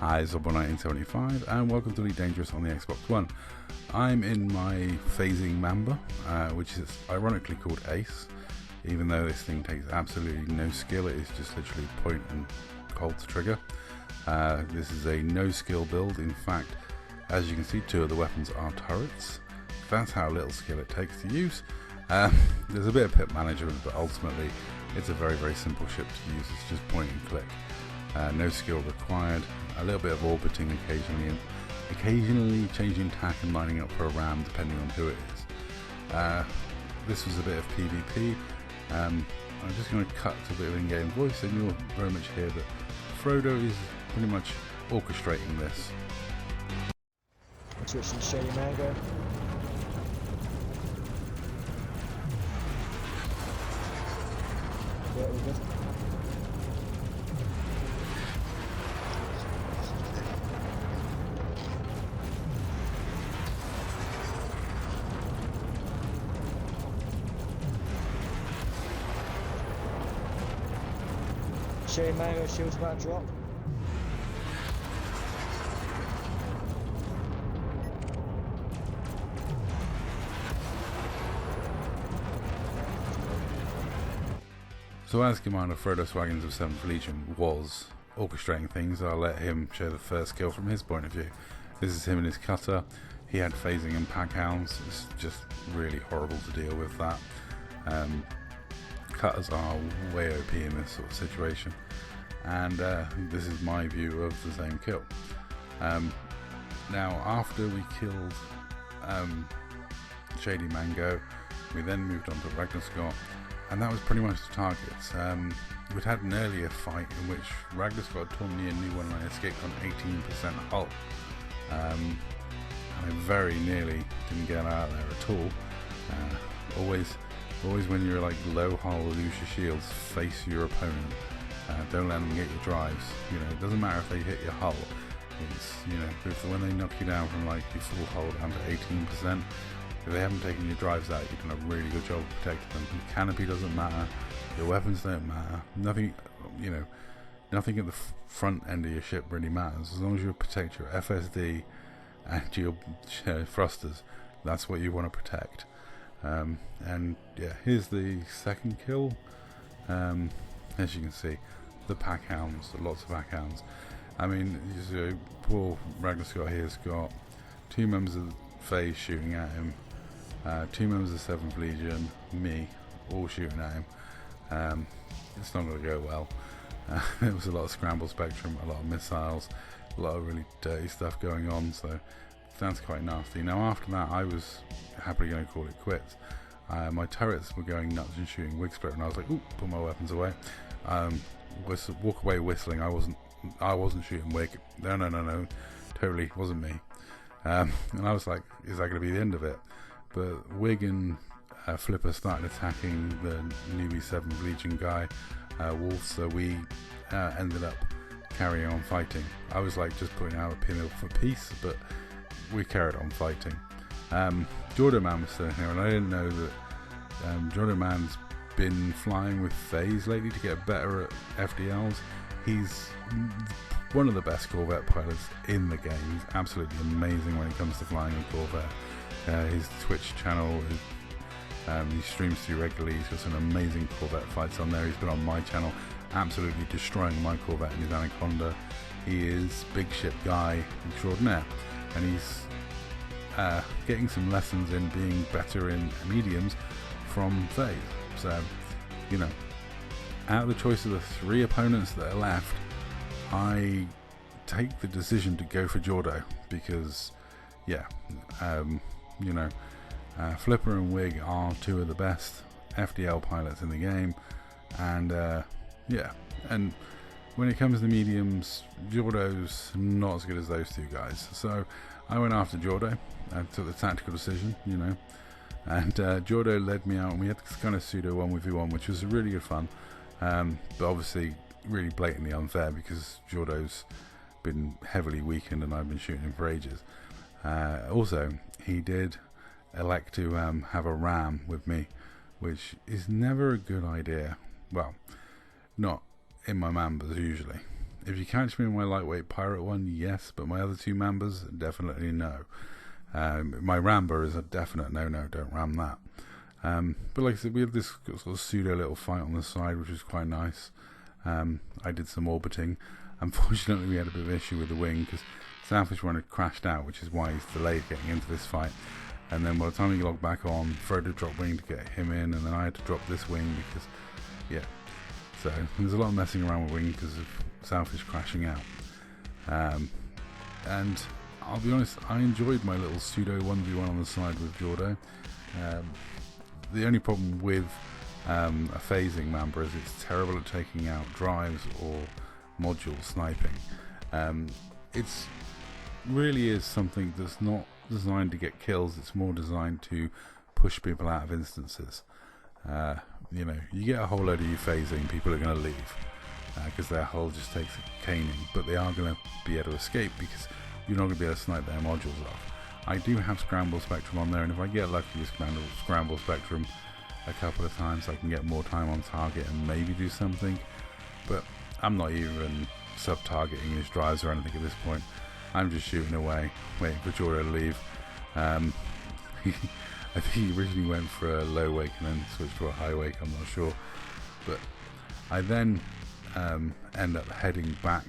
Hi, it's Zobo1975 and welcome to Elite Dangerous on the Xbox One. I'm in my phasing Mamba, which is ironically called Ace, even though this thing takes absolutely no skill. It is just literally point and hold the trigger. This is a no skill build. In fact, as you can see, two of the weapons are turrets. That's how little skill it takes to use. There's a bit of pip management, but ultimately it's a very simple ship to use. It's just point and click. No skill required. A little bit of orbiting occasionally, and occasionally changing tack and lining up for a ram depending on who it is. This was a bit of PvP. I'm just going to cut to a bit of in-game voice, and you'll very much hear that Frodo is pretty much orchestrating this. Switching to Shady Mango. Yeah, we're good. Shady Mango shield's about to drop. So as Commander Frodo Swaggins of 7th Legion was orchestrating things, I'll let him share the first kill from his point of view. This is him and his cutter. He had phasing and pack hounds. It's just really horrible to deal with that. Cutters are way OP in this sort of situation, and this is my view of the same kill. Now after we killed Shady Mango, we then moved on to Ragnarscott, and that was pretty much the targets. We'd had an earlier fight in which Ragnarscott torn me a new one and I escaped on 18% hull. I very nearly didn't get out there at all. Always when you're like low hull, lose your shields, face your opponent. Don't let them get your drives. You know, it doesn't matter if they hit your hull. It's, you know, when they knock you down from like your full hull down to 18%, if they haven't taken your drives out, you've done a really good job of protecting them. Your canopy doesn't matter, your weapons don't matter, nothing, you know, nothing at the front end of your ship really matters. As long as you protect your FSD and your thrusters, that's what you want to protect. And yeah, here's the second kill. As you can see, the pack hounds, lots of pack hounds. I mean, poor Ragnarscott here's got two members of the phase shooting at him, two members of 7th Legion, me, all shooting at him. It's not going to go well. There was a lot of scramble spectrum, a lot of missiles, a lot of really dirty stuff going on, so sounds quite nasty. Now after that, I was happily going to call it quits. My turrets were going nuts and shooting wig split, and I was like, "Ooh, put my weapons away." Walk away whistling. I wasn't shooting wig. No, totally wasn't me. And I was like, "Is that going to be the end of it?" But Wig and Flipper started attacking the newbie 7th Legion guy, Wolf. So we ended up carrying on fighting. I was like just putting out a pin for peace, but we carried on fighting. Jordo Man was still here, and I didn't know that Jordo Man's been flying with phase lately to get better at FDLs. He's one of the best Corvette pilots in the game. He's absolutely amazing when it comes to flying a Corvette. His Twitch channel, he streams through regularly. He's got some amazing Corvette fights on there. He's been on my channel, absolutely destroying my Corvette in his Anaconda. He is big ship guy extraordinaire, and he's getting some lessons in being better in mediums from phase. So, you know, out of the choice of the three opponents that are left, I take the decision to go for Jordo because, yeah, you know, Flipper and Wig are two of the best FDL pilots in the game, and yeah, and when it comes to mediums, Jordo's not as good as those two guys. So I went after Jordo. I took the tactical decision, you know, and Jordo led me out, and we had this kind of pseudo 1v1, which was really good fun, but obviously really blatantly unfair because Jordo's been heavily weakened and I've been shooting him for ages. Also, he did elect to have a ram with me, which is never a good idea. Well, not in my Mambas usually. If you catch me in my lightweight pirate one, yes, but my other two Mambas, definitely no. My Ramber is a definite no, don't ram that. But like I said, we had this sort of pseudo little fight on the side, which was quite nice. I did some orbiting. Unfortunately, we had a bit of an issue with the wing because SouthishtheOne had crashed out, which is why he's delayed getting into this fight. And then by the time he logged back on, Frodo dropped wing to get him in, and then I had to drop this wing because, yeah. So there's a lot of messing around with wing because of Southish crashing out. And I'll be honest, I enjoyed my little pseudo 1v1 on the side with Jordo. The only problem with a phasing Mamba is it's terrible at taking out drives or module sniping. It's really is something that's not designed to get kills, it's more designed to push people out of instances. You know, you get a whole load of you phasing, people are going to leave because their hull just takes a caning, but they are going to be able to escape because you're not going to be able to snipe their modules off. I do have Scramble Spectrum on there, and if I get lucky with Scramble Spectrum a couple of times, I can get more time on target and maybe do something, but I'm not even sub-targeting his drives or anything at this point. I'm just shooting away, waiting for Jordo to leave. I think he originally went for a low wake and then switched to a high wake, I'm not sure. But I then end up heading back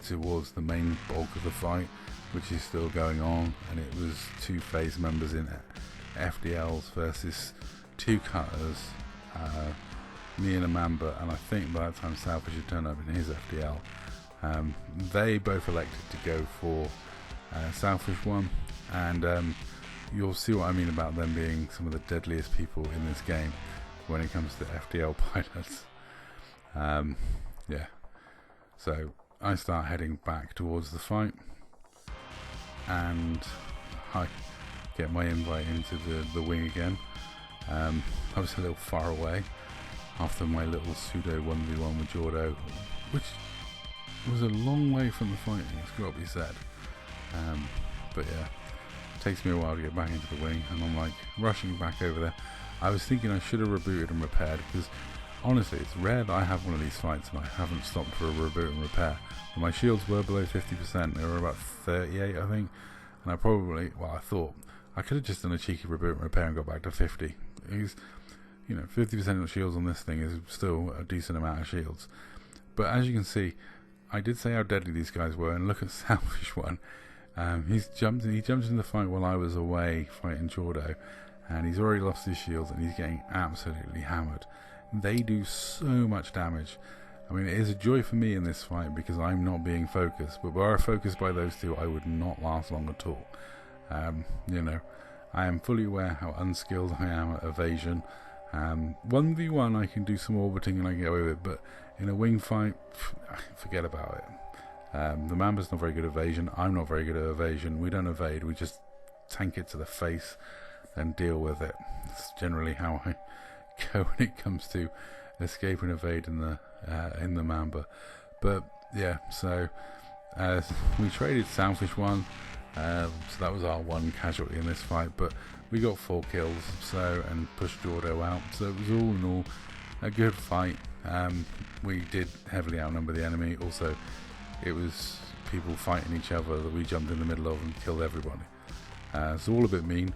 towards the main bulk of the fight, which is still going on, and it was two phase members in FDLs versus two cutters, me and a Mamba, and I think by that time Southwish had turned up in his FDL. They both elected to go for SouthishtheOne, and you'll see what I mean about them being some of the deadliest people in this game when it comes to FDL pilots. Yeah, so I start heading back towards the fight, and I get my invite into the wing again. I was a little far away after my little pseudo 1v1 with Jordo, which was a long way from the fighting, it's got to be said. But yeah, it takes me a while to get back into the wing, and I'm like rushing back over there. I was thinking I should have rebooted and repaired, because honestly it's rare that I have one of these fights and I haven't stopped for a reboot and repair. But my shields were below 50%, they were about 38 I think, and I thought I could have just done a cheeky reboot and repair and got back to 50. Because, you know, 50% of shields on this thing is still a decent amount of shields. But as you can see, I did say how deadly these guys were, and look at SouthishtheOne. He jumped in the fight while I was away fighting Jordo, and he's already lost his shields and he's getting absolutely hammered. They do so much damage. I mean, it is a joy for me in this fight because I'm not being focused, but were I focused by those two, I would not last long at all. You know, I am fully aware how unskilled I am at evasion. 1v1 I can do some orbiting and I can get away with it, but in a wing fight, forget about it. The Mamba's not very good at evasion, I'm not very good at evasion. We don't evade, we just tank it to the face and deal with it. It's generally how I go when it comes to escape and evade in the Mamba. But yeah, so we traded SouthishtheOne, so that was our one casualty in this fight, but we got 4 kills and pushed Jordo out, so it was all in all a good fight. We did heavily outnumber the enemy. Also, it was people fighting each other that we jumped in the middle of and killed everybody. It's all a bit mean.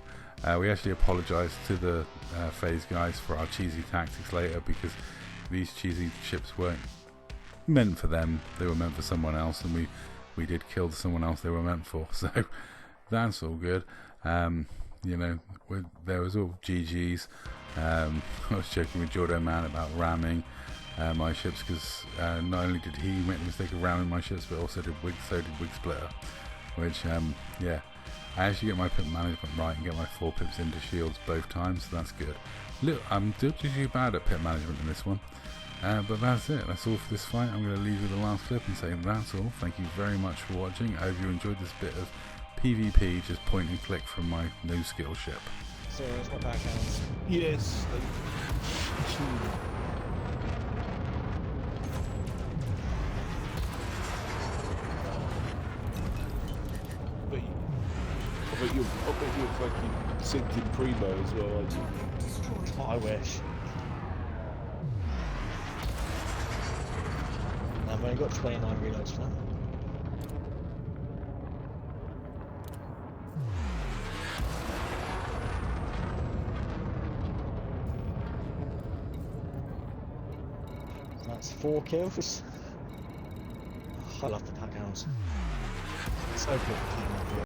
We actually apologised to the phase guys for our cheesy tactics later, because these cheesy ships weren't meant for them, they were meant for someone else, and we did kill someone else they were meant for, so that's all good. You know, there was all GG's. I was joking with Jordo Man about ramming my ships, because not only did he make the mistake of ramming my ships, but also did Wig Splitter, which yeah, I actually get my pip management right and get my 4 pips into shields both times, so that's good. Look, I'm too bad at pip management in this one. But that's it, that's all for this fight. I'm going to leave you with the last clip and say that's all. Thank you very much for watching. I hope you enjoyed this bit of PvP, just point and click from my new skill ship. So it's my backhands. Yes. I bet you're fucking sinking primo as well, aren't you? I wish. I've only got 29 reloads for that. That's 4 kills. I love the pack hounds. So good for teaming up.